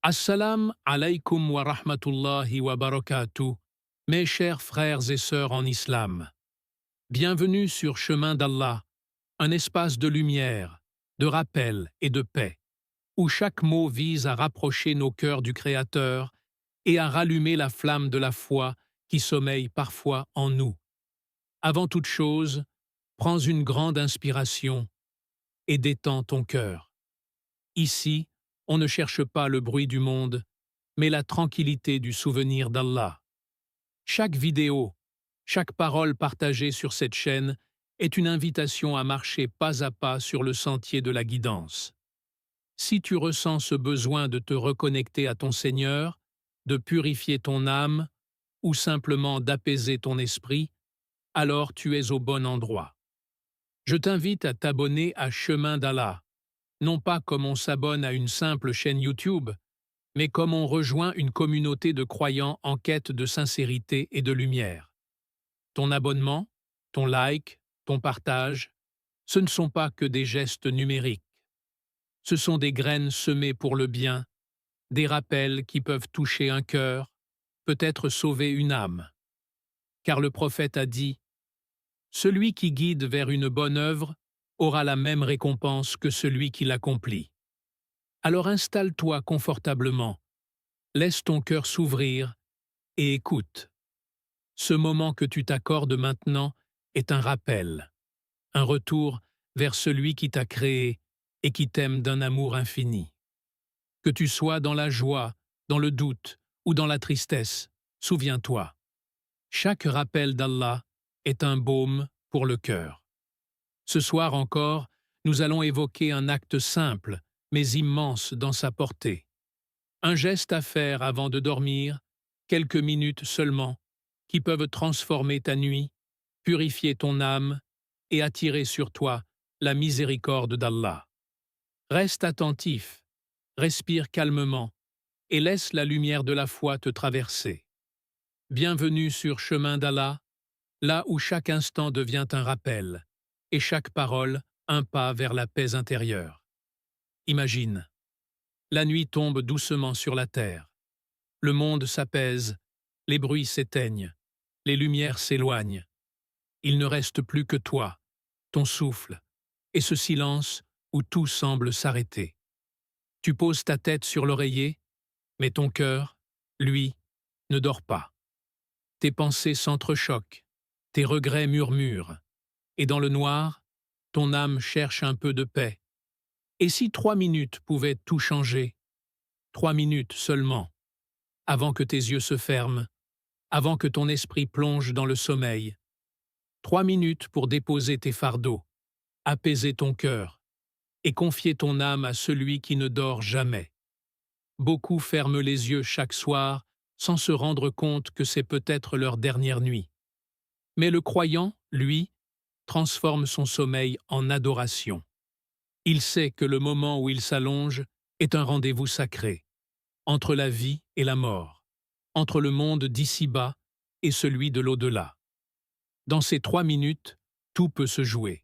Assalam alaykum wa rahmatullahi wa barakatuh, mes chers frères et sœurs en islam. Bienvenue sur Chemin d'Allah, un espace de lumière, de rappel et de paix, où chaque mot vise à rapprocher nos cœurs du Créateur et à rallumer la flamme de la foi qui sommeille parfois en nous. Avant toute chose, prends une grande inspiration et détends ton cœur. Ici, on ne cherche pas le bruit du monde, mais la tranquillité du souvenir d'Allah. Chaque vidéo, chaque parole partagée sur cette chaîne est une invitation à marcher pas à pas sur le sentier de la guidance. Si tu ressens ce besoin de te reconnecter à ton Seigneur, de purifier ton âme ou simplement d'apaiser ton esprit, alors tu es au bon endroit. Je t'invite à t'abonner à Chemin d'Allah, non pas comme on s'abonne à une simple chaîne YouTube, mais comme on rejoint une communauté de croyants en quête de sincérité et de lumière. Ton abonnement, ton like, ton partage, ce ne sont pas que des gestes numériques. Ce sont des graines semées pour le bien, des rappels qui peuvent toucher un cœur, peut-être sauver une âme. Car le prophète a dit « Celui qui guide vers une bonne œuvre aura la même récompense que celui qui l'accomplit. » Alors installe-toi confortablement, laisse ton cœur s'ouvrir et écoute. Ce moment que tu t'accordes maintenant est un rappel, un retour vers celui qui t'a créé et qui t'aime d'un amour infini. Que tu sois dans la joie, dans le doute ou dans la tristesse, souviens-toi. Chaque rappel d'Allah est un baume pour le cœur. Ce soir encore, nous allons évoquer un acte simple, mais immense dans sa portée. Un geste à faire avant de dormir, quelques minutes seulement, qui peuvent transformer ta nuit, purifier ton âme et attirer sur toi la miséricorde d'Allah. Reste attentif, respire calmement et laisse la lumière de la foi te traverser. Bienvenue sur Chemin d'Allah, là où chaque instant devient un rappel et chaque parole un pas vers la paix intérieure. Imagine. La nuit tombe doucement sur la terre. Le monde s'apaise, les bruits s'éteignent, les lumières s'éloignent. Il ne reste plus que toi, ton souffle, et ce silence où tout semble s'arrêter. Tu poses ta tête sur l'oreiller, mais ton cœur, lui, ne dort pas. Tes pensées s'entrechoquent, tes regrets murmurent, et dans le noir, ton âme cherche un peu de paix. Et si 3 minutes pouvaient tout changer, 3 minutes seulement, avant que tes yeux se ferment, avant que ton esprit plonge dans le sommeil, 3 minutes pour déposer tes fardeaux, apaiser ton cœur et confier ton âme à celui qui ne dort jamais. Beaucoup ferment les yeux chaque soir sans se rendre compte que c'est peut-être leur dernière nuit. Mais le croyant, lui, transforme son sommeil en adoration. Il sait que le moment où il s'allonge est un rendez-vous sacré, entre la vie et la mort, entre le monde d'ici-bas et celui de l'au-delà. Dans ces 3 minutes, tout peut se jouer.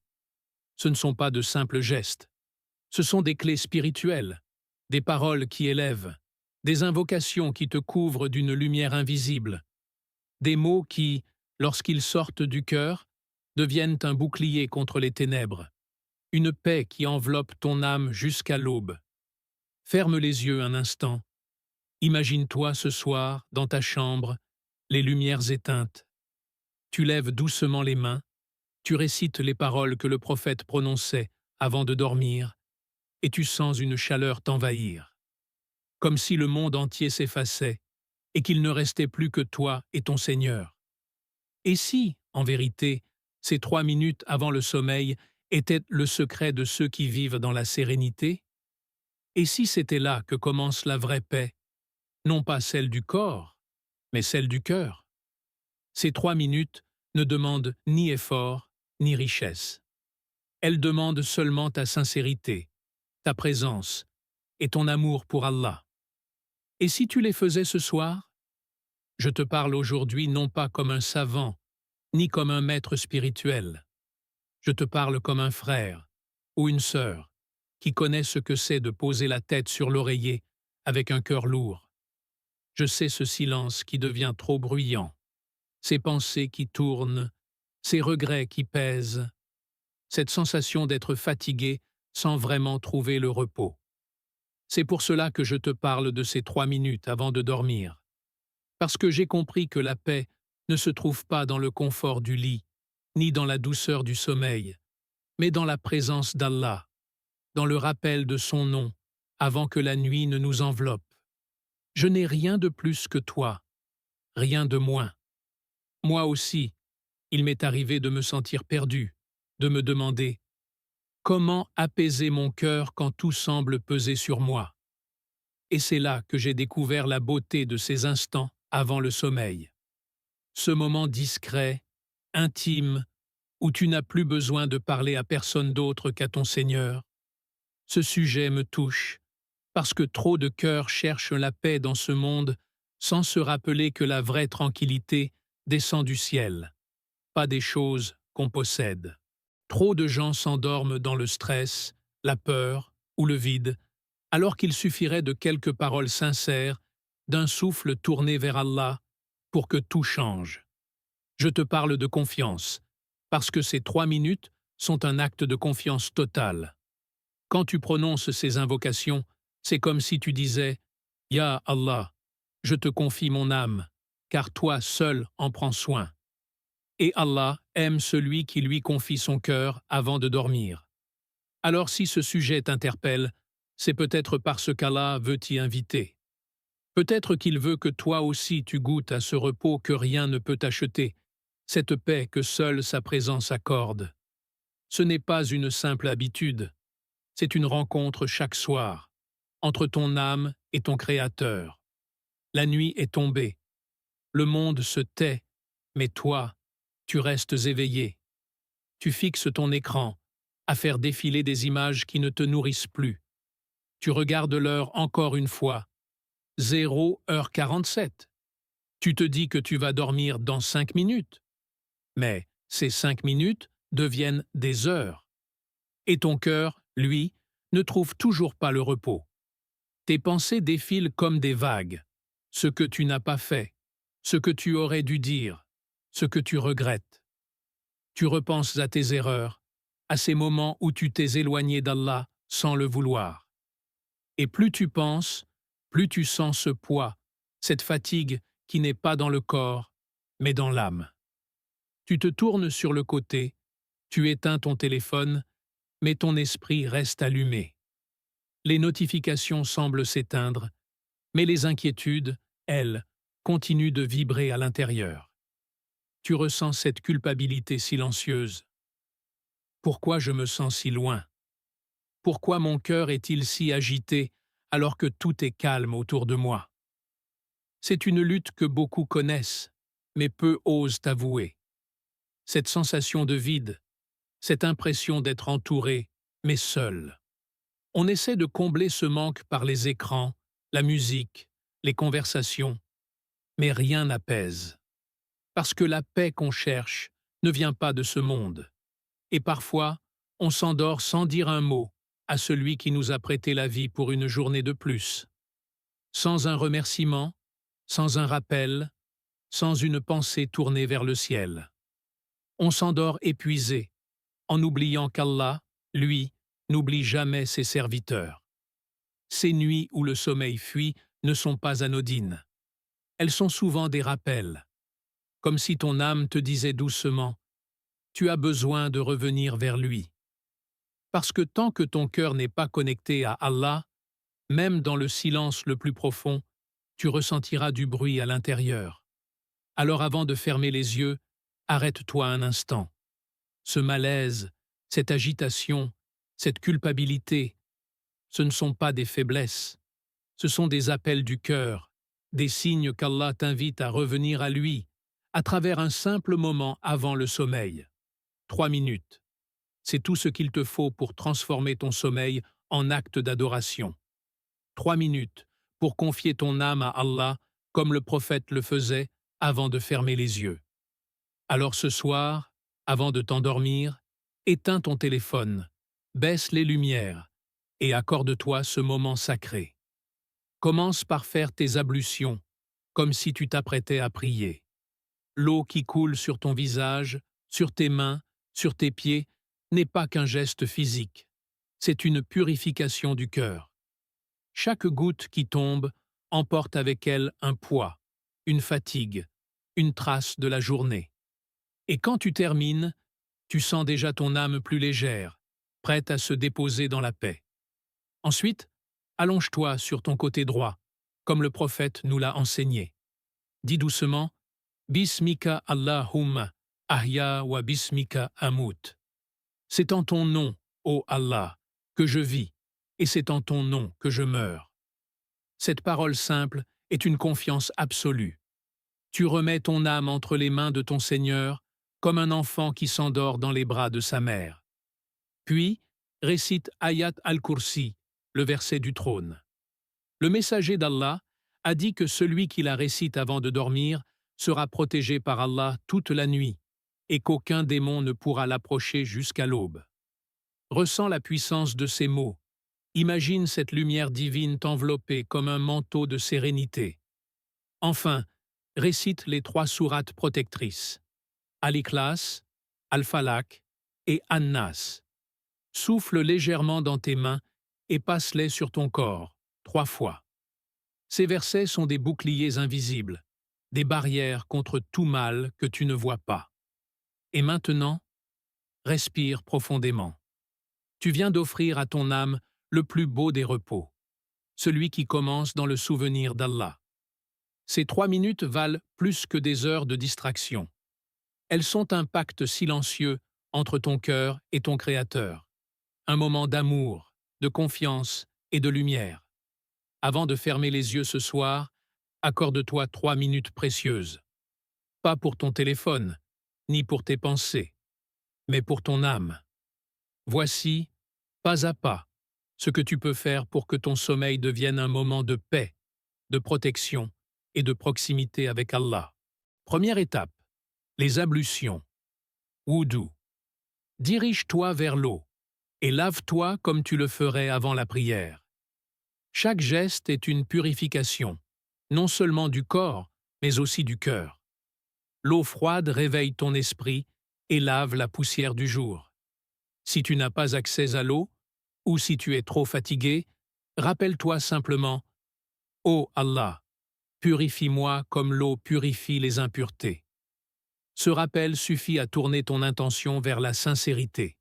Ce ne sont pas de simples gestes. Ce sont des clés spirituelles, des paroles qui élèvent, des invocations qui te couvrent d'une lumière invisible, des mots qui, lorsqu'ils sortent du cœur, deviennent un bouclier contre les ténèbres, une paix qui enveloppe ton âme jusqu'à l'aube. Ferme les yeux un instant. Imagine-toi ce soir, dans ta chambre, les lumières éteintes. Tu lèves doucement les mains, tu récites les paroles que le prophète prononçait avant de dormir, et tu sens une chaleur t'envahir. Comme si le monde entier s'effaçait, et qu'il ne restait plus que toi et ton Seigneur. Et si, en vérité, ces 3 minutes avant le sommeil étaient le secret de ceux qui vivent dans la sérénité? Et si c'était là que commence la vraie paix, non pas celle du corps, mais celle du cœur? Ces 3 minutes ne demandent ni effort, ni richesse. Elles demandent seulement ta sincérité, ta présence et ton amour pour Allah. Et si tu les faisais ce soir? Je te parle aujourd'hui non pas comme un savant, ni comme un maître spirituel. Je te parle comme un frère ou une sœur qui connaît ce que c'est de poser la tête sur l'oreiller avec un cœur lourd. Je sais ce silence qui devient trop bruyant, ces pensées qui tournent, ces regrets qui pèsent, cette sensation d'être fatigué sans vraiment trouver le repos. C'est pour cela que je te parle de ces 3 minutes avant de dormir. Parce que j'ai compris que la paix ne se trouve pas dans le confort du lit, ni dans la douceur du sommeil, mais dans la présence d'Allah, dans le rappel de son nom, avant que la nuit ne nous enveloppe. Je n'ai rien de plus que toi, rien de moins. Moi aussi, il m'est arrivé de me sentir perdu, de me demander « Comment apaiser mon cœur quand tout semble peser sur moi ?» Et c'est là que j'ai découvert la beauté de ces instants avant le sommeil. Ce moment discret, intime, où tu n'as plus besoin de parler à personne d'autre qu'à ton Seigneur. Ce sujet me touche, parce que trop de cœurs cherchent la paix dans ce monde sans se rappeler que la vraie tranquillité descend du ciel, pas des choses qu'on possède. Trop de gens s'endorment dans le stress, la peur ou le vide, alors qu'il suffirait de quelques paroles sincères, d'un souffle tourné vers Allah, pour que tout change. Je te parle de confiance, parce que ces 3 minutes sont un acte de confiance totale. Quand tu prononces ces invocations, c'est comme si tu disais « Ya Allah, je te confie mon âme, car toi seul en prends soin. » Et Allah aime celui qui lui confie son cœur avant de dormir. Alors si ce sujet t'interpelle, c'est peut-être parce qu'Allah veut t'y inviter. Peut-être qu'il veut que toi aussi tu goûtes à ce repos que rien ne peut acheter, cette paix que seule sa présence accorde. Ce n'est pas une simple habitude, c'est une rencontre chaque soir, entre ton âme et ton Créateur. La nuit est tombée, le monde se tait, mais toi, tu restes éveillé. Tu fixes ton écran, à faire défiler des images qui ne te nourrissent plus. Tu regardes l'heure encore une fois, 0h47. Tu te dis que tu vas dormir dans 5 minutes. Mais ces 5 minutes deviennent des heures. Et ton cœur, lui, ne trouve toujours pas le repos. Tes pensées défilent comme des vagues. Ce que tu n'as pas fait, ce que tu aurais dû dire, ce que tu regrettes. Tu repenses à tes erreurs, à ces moments où tu t'es éloigné d'Allah sans le vouloir. Et plus tu penses, plus tu sens ce poids, cette fatigue qui n'est pas dans le corps, mais dans l'âme. Tu te tournes sur le côté, tu éteins ton téléphone, mais ton esprit reste allumé. Les notifications semblent s'éteindre, mais les inquiétudes, elles, continuent de vibrer à l'intérieur. Tu ressens cette culpabilité silencieuse. Pourquoi je me sens si loin? Pourquoi mon cœur est-il si agité alors que tout est calme autour de moi? C'est une lutte que beaucoup connaissent, mais peu osent avouer. Cette sensation de vide, cette impression d'être entouré, mais seul. On essaie de combler ce manque par les écrans, la musique, les conversations, mais rien n'apaise. Parce que la paix qu'on cherche ne vient pas de ce monde. Et parfois, on s'endort sans dire un mot à celui qui nous a prêté la vie pour une journée de plus. Sans un remerciement, sans un rappel, sans une pensée tournée vers le ciel. On s'endort épuisé, en oubliant qu'Allah, lui, n'oublie jamais ses serviteurs. Ces nuits où le sommeil fuit ne sont pas anodines. Elles sont souvent des rappels, comme si ton âme te disait doucement « Tu as besoin de revenir vers lui ». Parce que tant que ton cœur n'est pas connecté à Allah, même dans le silence le plus profond, tu ressentiras du bruit à l'intérieur. Alors avant de fermer les yeux, arrête-toi un instant. Ce malaise, cette agitation, cette culpabilité, ce ne sont pas des faiblesses, ce sont des appels du cœur, des signes qu'Allah t'invite à revenir à lui, à travers un simple moment avant le sommeil. 3 minutes. C'est tout ce qu'il te faut pour transformer ton sommeil en acte d'adoration. 3 minutes pour confier ton âme à Allah comme le prophète le faisait avant de fermer les yeux. Alors ce soir, avant de t'endormir, éteins ton téléphone, baisse les lumières et accorde-toi ce moment sacré. Commence par faire tes ablutions, comme si tu t'apprêtais à prier. L'eau qui coule sur ton visage, sur tes mains, sur tes pieds, n'est pas qu'un geste physique. C'est une purification du cœur. Chaque goutte qui tombe emporte avec elle un poids, une fatigue, une trace de la journée. Et quand tu termines, tu sens déjà ton âme plus légère, prête à se déposer dans la paix. Ensuite, allonge-toi sur ton côté droit, comme le prophète nous l'a enseigné. Dis doucement « Bismika Allahumma, ahya wa bismika amut ». C'est en ton nom, ô Allah, que je vis, et c'est en ton nom que je meurs. Cette parole simple est une confiance absolue. Tu remets ton âme entre les mains de ton Seigneur, comme un enfant qui s'endort dans les bras de sa mère. Puis, récite Ayat al-Kursi, le verset du trône. Le messager d'Allah a dit que celui qui la récite avant de dormir sera protégé par Allah toute la nuit et qu'aucun démon ne pourra l'approcher jusqu'à l'aube. Ressens la puissance de ces mots. Imagine cette lumière divine t'envelopper comme un manteau de sérénité. Enfin, récite les 3 sourates protectrices. Al-Ikhlas, Al-Falaq et An-Nas. Souffle légèrement dans tes mains et passe-les sur ton corps, 3 fois. Ces versets sont des boucliers invisibles, des barrières contre tout mal que tu ne vois pas. Et maintenant, respire profondément. Tu viens d'offrir à ton âme le plus beau des repos, celui qui commence dans le souvenir d'Allah. Ces 3 minutes valent plus que des heures de distraction. Elles sont un pacte silencieux entre ton cœur et ton Créateur, un moment d'amour, de confiance et de lumière. Avant de fermer les yeux ce soir, accorde-toi 3 minutes précieuses. Pas pour ton téléphone, ni pour tes pensées, mais pour ton âme. Voici, pas à pas, ce que tu peux faire pour que ton sommeil devienne un moment de paix, de protection et de proximité avec Allah. Première étape, les ablutions. Wudu. Dirige-toi vers l'eau et lave-toi comme tu le ferais avant la prière. Chaque geste est une purification, non seulement du corps, mais aussi du cœur. L'eau froide réveille ton esprit et lave la poussière du jour. Si tu n'as pas accès à l'eau, ou si tu es trop fatigué, rappelle-toi simplement « Ô Allah, purifie-moi comme l'eau purifie les impuretés ». Ce rappel suffit à tourner ton intention vers la sincérité.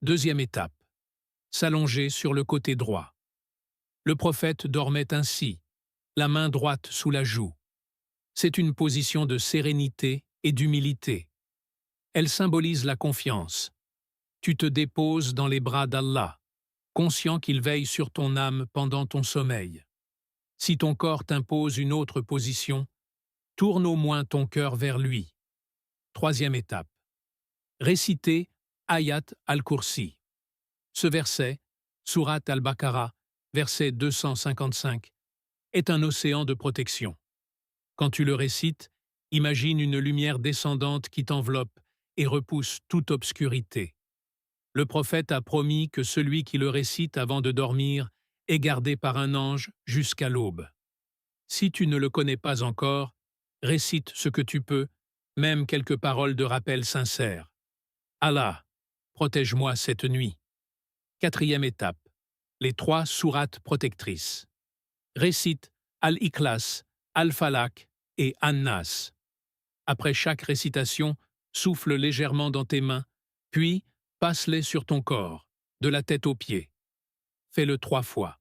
Deuxième étape, s'allonger sur le côté droit. Le prophète dormait ainsi, la main droite sous la joue. C'est une position de sérénité et d'humilité. Elle symbolise la confiance. Tu te déposes dans les bras d'Allah, conscient qu'il veille sur ton âme pendant ton sommeil. Si ton corps t'impose une autre position, tourne au moins ton cœur vers lui. Troisième étape. Réciter Ayat al-Kursi. Ce verset, Surat al-Baqarah, verset 255, est un océan de protection. Quand tu le récites, imagine une lumière descendante qui t'enveloppe et repousse toute obscurité. Le prophète a promis que celui qui le récite avant de dormir est gardé par un ange jusqu'à l'aube. Si tu ne le connais pas encore, récite ce que tu peux, même quelques paroles de rappel sincères. Allah, protège-moi cette nuit. Quatrième étape, les 3 sourates protectrices. Récite Al-Ikhlas, Al-Falaq et An-Nas. Après chaque récitation, souffle légèrement dans tes mains, puis passe-les sur ton corps, de la tête aux pieds. Fais-le 3 fois.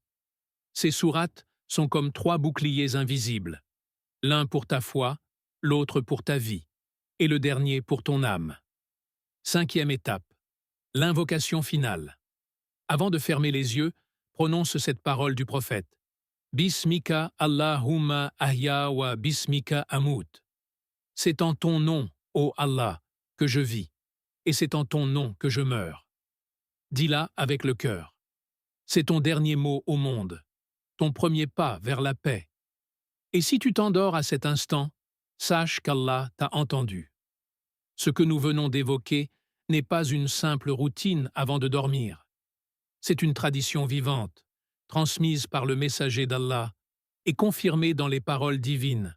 Ces sourates sont comme 3 boucliers invisibles, l'un pour ta foi, l'autre pour ta vie, et le dernier pour ton âme. Cinquième étape, l'invocation finale. Avant de fermer les yeux, prononce cette parole du prophète. Bismika Allahumma ahya wa bismika amut. C'est en ton nom, ô Allah, que je vis, et c'est en ton nom que je meurs. Dis-la avec le cœur. C'est ton dernier mot au monde, ton premier pas vers la paix. Et si tu t'endors à cet instant, sache qu'Allah t'a entendu. Ce que nous venons d'évoquer n'est pas une simple routine avant de dormir. C'est une tradition vivante, transmise par le messager d'Allah, est confirmé dans les paroles divines.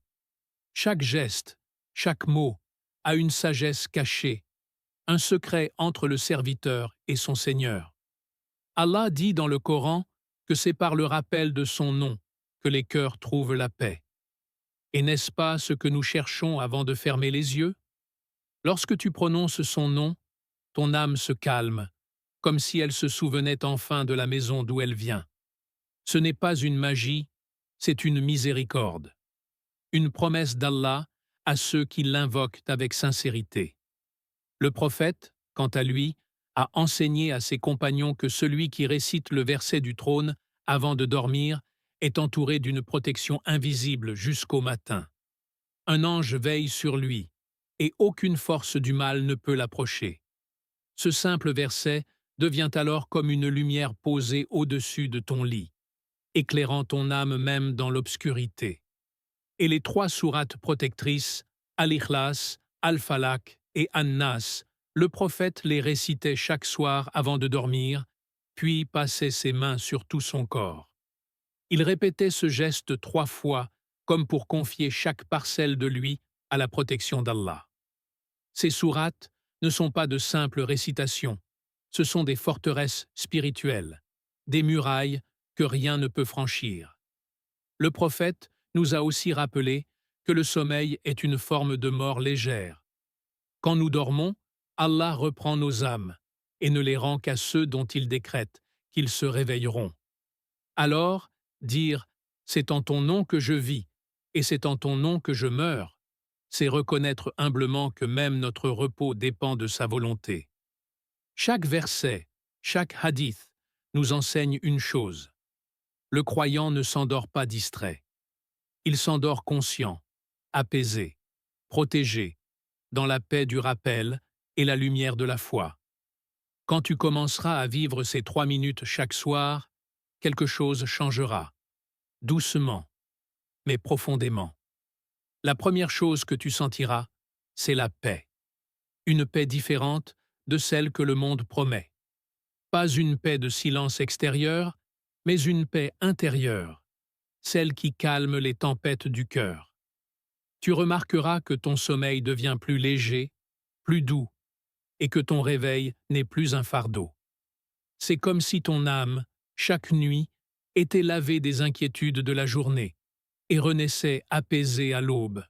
Chaque geste, chaque mot a une sagesse cachée, un secret entre le serviteur et son Seigneur. Allah dit dans le Coran que c'est par le rappel de son nom que les cœurs trouvent la paix. Et n'est-ce pas ce que nous cherchons avant de fermer les yeux? Lorsque tu prononces son nom, ton âme se calme, comme si elle se souvenait enfin de la maison d'où elle vient. Ce n'est pas une magie, c'est une miséricorde. Une promesse d'Allah à ceux qui l'invoquent avec sincérité. Le prophète, quant à lui, a enseigné à ses compagnons que celui qui récite le verset du trône avant de dormir est entouré d'une protection invisible jusqu'au matin. Un ange veille sur lui, et aucune force du mal ne peut l'approcher. Ce simple verset devient alors comme une lumière posée au-dessus de ton lit, éclairant ton âme même dans l'obscurité. Et les 3 sourates protectrices, Al-Ikhlas, Al-Falaq et An-Nas, le prophète les récitait chaque soir avant de dormir, puis passait ses mains sur tout son corps. Il répétait ce geste 3 fois, comme pour confier chaque parcelle de lui à la protection d'Allah. Ces sourates ne sont pas de simples récitations, ce sont des forteresses spirituelles, des murailles que rien ne peut franchir. Le prophète nous a aussi rappelé que le sommeil est une forme de mort légère. Quand nous dormons, Allah reprend nos âmes et ne les rend qu'à ceux dont il décrète qu'ils se réveilleront. Alors, dire « c'est en ton nom que je vis et c'est en ton nom que je meurs », c'est reconnaître humblement que même notre repos dépend de sa volonté. Chaque verset, chaque hadith nous enseigne une chose. Le croyant ne s'endort pas distrait. Il s'endort conscient, apaisé, protégé, dans la paix du rappel et la lumière de la foi. Quand tu commenceras à vivre ces 3 minutes chaque soir, quelque chose changera, doucement, mais profondément. La première chose que tu sentiras, c'est la paix. Une paix différente de celle que le monde promet. Pas une paix de silence extérieur, mais une paix intérieure, celle qui calme les tempêtes du cœur. Tu remarqueras que ton sommeil devient plus léger, plus doux, et que ton réveil n'est plus un fardeau. C'est comme si ton âme, chaque nuit, était lavée des inquiétudes de la journée et renaissait apaisée à l'aube.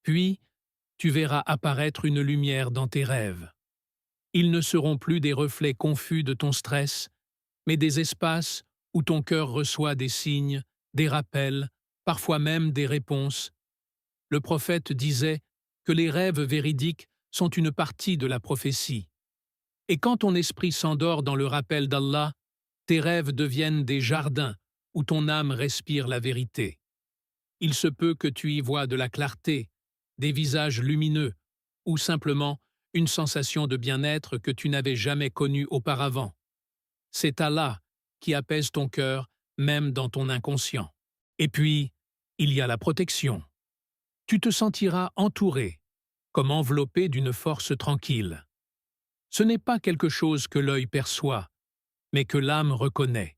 Puis, tu verras apparaître une lumière dans tes rêves. Ils ne seront plus des reflets confus de ton stress, mais des espaces où ton cœur reçoit des signes, des rappels, parfois même des réponses. Le prophète disait que les rêves véridiques sont une partie de la prophétie. Et quand ton esprit s'endort dans le rappel d'Allah, tes rêves deviennent des jardins où ton âme respire la vérité. Il se peut que tu y vois de la clarté, des visages lumineux, ou simplement une sensation de bien-être que tu n'avais jamais connue auparavant. C'est Allah qui apaise ton cœur, même dans ton inconscient. Et puis, il y a la protection. Tu te sentiras entouré, comme enveloppé d'une force tranquille. Ce n'est pas quelque chose que l'œil perçoit, mais que l'âme reconnaît.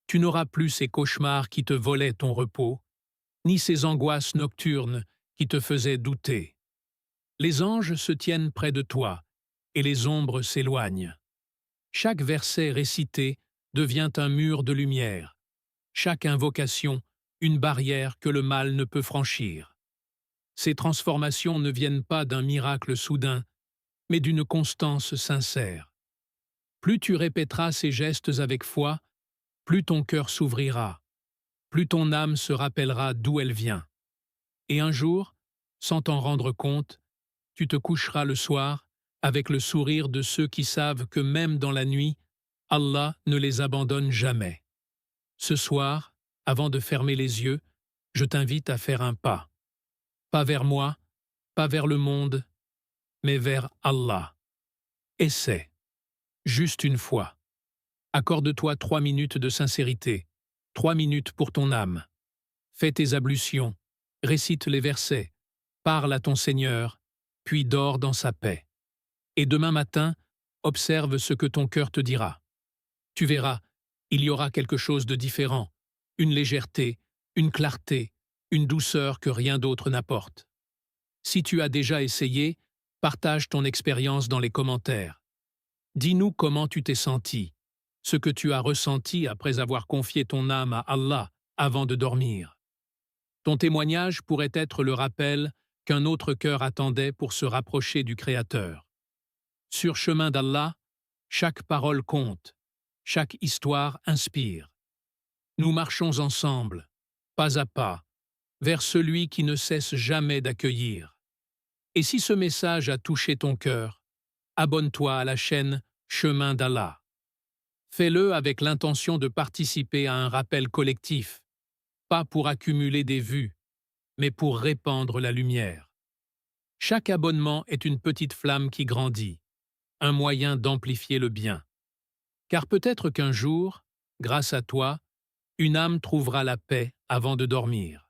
Tu n'auras plus ces cauchemars qui te volaient ton repos, ni ces angoisses nocturnes qui te faisaient douter. Les anges se tiennent près de toi, et les ombres s'éloignent. Chaque verset récité devient un mur de lumière, chaque invocation une barrière que le mal ne peut franchir. Ces transformations ne viennent pas d'un miracle soudain, mais d'une constance sincère. Plus tu répéteras ces gestes avec foi, plus ton cœur s'ouvrira, plus ton âme se rappellera d'où elle vient. Et un jour, sans t'en rendre compte, tu te coucheras le soir avec le sourire de ceux qui savent que même dans la nuit, Allah ne les abandonne jamais. Ce soir, avant de fermer les yeux, je t'invite à faire un pas. Pas vers moi, pas vers le monde, mais vers Allah. Essaie. Juste une fois. Accorde-toi 3 minutes de sincérité, 3 minutes pour ton âme. Fais tes ablutions, récite les versets, parle à ton Seigneur, puis dors dans sa paix. Et demain matin, observe ce que ton cœur te dira. Tu verras, il y aura quelque chose de différent, une légèreté, une clarté, une douceur que rien d'autre n'apporte. Si tu as déjà essayé, partage ton expérience dans les commentaires. Dis-nous comment tu t'es senti, ce que tu as ressenti après avoir confié ton âme à Allah avant de dormir. Ton témoignage pourrait être le rappel qu'un autre cœur attendait pour se rapprocher du Créateur. Sur chemin d'Allah, chaque parole compte, chaque histoire inspire. Nous marchons ensemble, pas à pas, vers celui qui ne cesse jamais d'accueillir. Et si ce message a touché ton cœur, abonne-toi à la chaîne Chemin d'Allah. Fais-le avec l'intention de participer à un rappel collectif, pas pour accumuler des vues, mais pour répandre la lumière. Chaque abonnement est une petite flamme qui grandit, un moyen d'amplifier le bien. Car peut-être qu'un jour, grâce à toi, une âme trouvera la paix avant de dormir.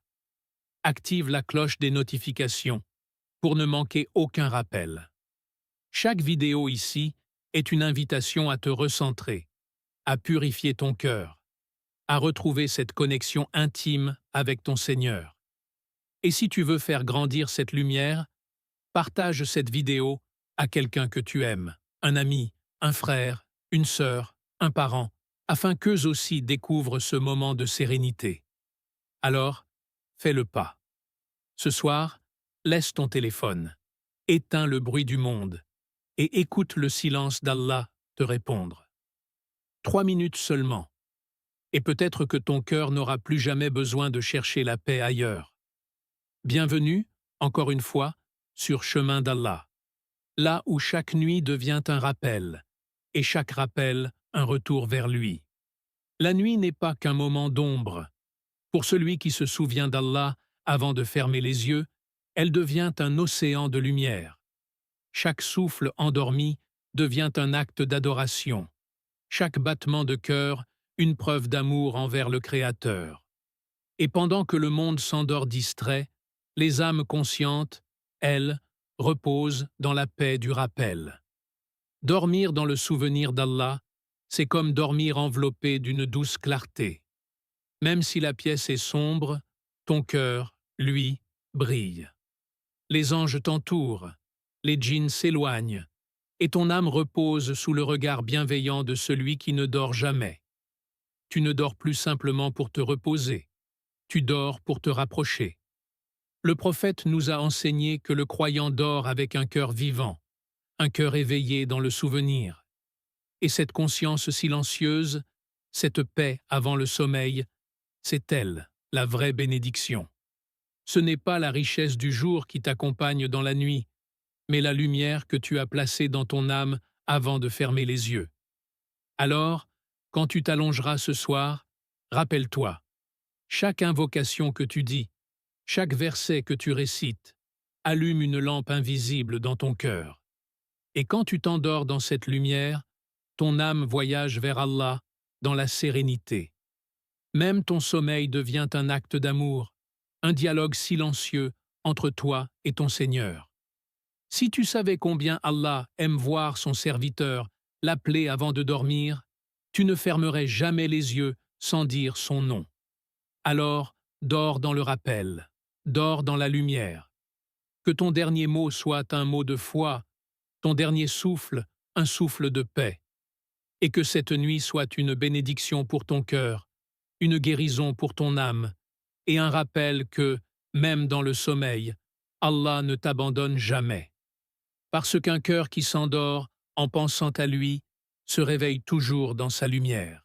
Active la cloche des notifications pour ne manquer aucun rappel. Chaque vidéo ici est une invitation à te recentrer, à purifier ton cœur, à retrouver cette connexion intime avec ton Seigneur. Et si tu veux faire grandir cette lumière, partage cette vidéo à quelqu'un que tu aimes, un ami, un frère, une sœur, un parent, afin qu'eux aussi découvrent ce moment de sérénité. Alors, fais le pas. Ce soir, laisse ton téléphone, éteins le bruit du monde et écoute le silence d'Allah te répondre. 3 minutes seulement, et peut-être que ton cœur n'aura plus jamais besoin de chercher la paix ailleurs. Bienvenue, encore une fois, sur Chemin d'Allah, là où chaque nuit devient un rappel, et chaque rappel un retour vers lui. La nuit n'est pas qu'un moment d'ombre. Pour celui qui se souvient d'Allah avant de fermer les yeux, elle devient un océan de lumière. Chaque souffle endormi devient un acte d'adoration. Chaque battement de cœur, une preuve d'amour envers le Créateur. Et pendant que le monde s'endort distrait, les âmes conscientes, elles, reposent dans la paix du rappel. Dormir dans le souvenir d'Allah, c'est comme dormir enveloppé d'une douce clarté. Même si la pièce est sombre, ton cœur, lui, brille. Les anges t'entourent, les djinns s'éloignent, et ton âme repose sous le regard bienveillant de celui qui ne dort jamais. Tu ne dors plus simplement pour te reposer, tu dors pour te rapprocher. Le prophète nous a enseigné que le croyant dort avec un cœur vivant, un cœur éveillé dans le souvenir. Et cette conscience silencieuse, cette paix avant le sommeil, c'est elle, la vraie bénédiction. Ce n'est pas la richesse du jour qui t'accompagne dans la nuit, mais la lumière que tu as placée dans ton âme avant de fermer les yeux. Alors, quand tu t'allongeras ce soir, rappelle-toi, chaque invocation que tu dis, chaque verset que tu récites, allume une lampe invisible dans ton cœur. Et quand tu t'endors dans cette lumière, ton âme voyage vers Allah dans la sérénité. Même ton sommeil devient un acte d'amour, un dialogue silencieux entre toi et ton Seigneur. Si tu savais combien Allah aime voir son serviteur l'appeler avant de dormir, tu ne fermerais jamais les yeux sans dire son nom. Alors, dors dans le rappel, dors dans la lumière. Que ton dernier mot soit un mot de foi, ton dernier souffle, un souffle de paix. Et que cette nuit soit une bénédiction pour ton cœur, une guérison pour ton âme, et un rappel que, même dans le sommeil, Allah ne t'abandonne jamais. Parce qu'un cœur qui s'endort en pensant à lui se réveille toujours dans sa lumière.